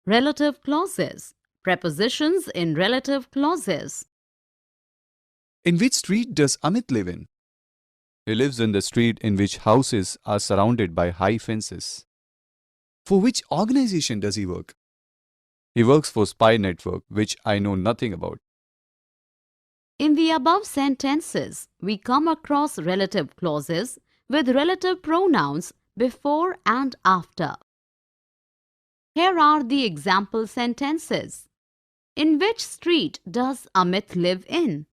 Relative clauses. Prepositions in relative clauses. In which street does Amit live in? He lives in the street in which houses are surrounded by high fences. For which organization does he work? He works for Spy Network, which I know nothing about. In the above sentences, we come across relative clauses with relative pronouns before and after. Here are the example sentences. In which street does Amit live in?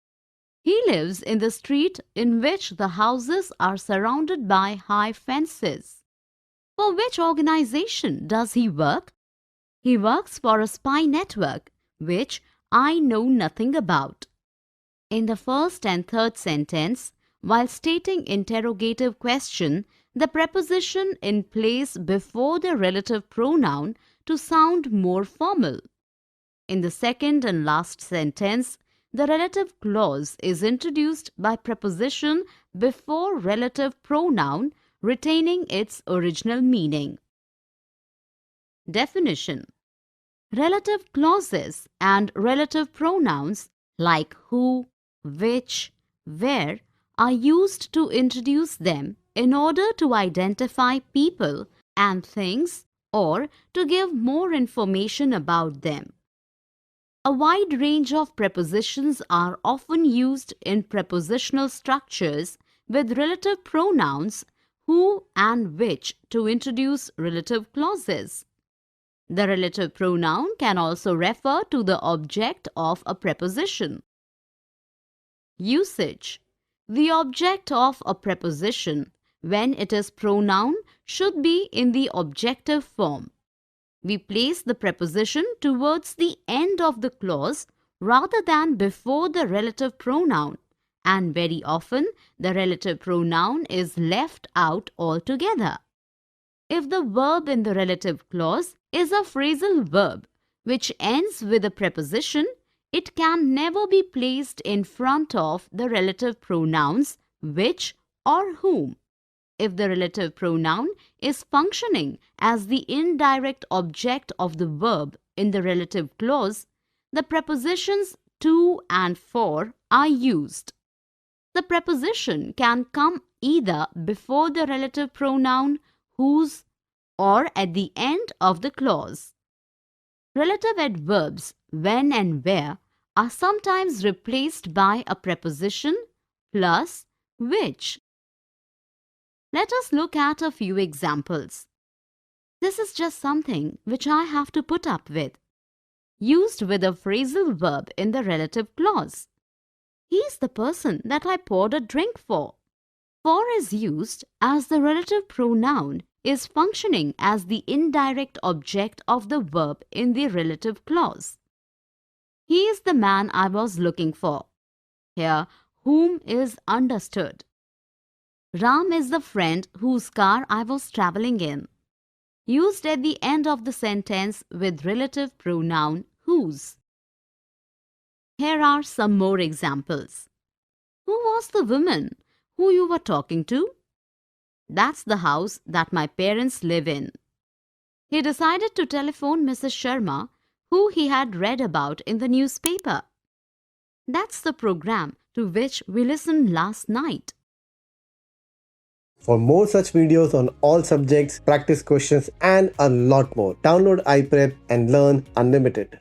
He lives in the street in which the houses are surrounded by high fences. For which organization does he work? He works for a spy network, which I know nothing about. In the first and third sentence, while stating interrogative question, the preposition in place before the relative pronoun to sound more formal. In the second and last sentence, the relative clause is introduced by preposition before relative pronoun, retaining its original meaning. Definition. Relative clauses and relative pronouns like who, which, where are used to introduce them in order to identify people and things or to give more information about them. A wide range of prepositions are often used in prepositional structures with relative pronouns who and which to introduce relative clauses. The relative pronoun can also refer to the object of a preposition. Usage. The object of a preposition, when it is pronoun, should be in the objective form. We place the preposition towards the end of the clause rather than before the relative pronoun, and very often the relative pronoun is left out altogether. If the verb in the relative clause is a phrasal verb which ends with a preposition, it can never be placed in front of the relative pronouns which or whom. If the relative pronoun is functioning as the indirect object of the verb in the relative clause, the prepositions to and for are used. The preposition can come either before the relative pronoun whose or at the end of the clause. Relative adverbs when and where are sometimes replaced by a preposition plus which. Let us look at a few examples. This is just something which I have to put up with. Used with a phrasal verb in the relative clause. He is the person that I poured a drink for. For is used as the relative pronoun is functioning as the indirect object of the verb in the relative clause. He is the man I was looking for. Here, whom is understood. Ram is the friend whose car I was traveling in. Used at the end of the sentence with relative pronoun whose. Here are some more examples. Who was the woman who you were talking to? That's the house that my parents live in. He decided to telephone Mrs. Sharma, who he had read about in the newspaper. That's the program to which we listened last night. For more such videos on all subjects, practice questions and a lot more, download iPrep and learn unlimited.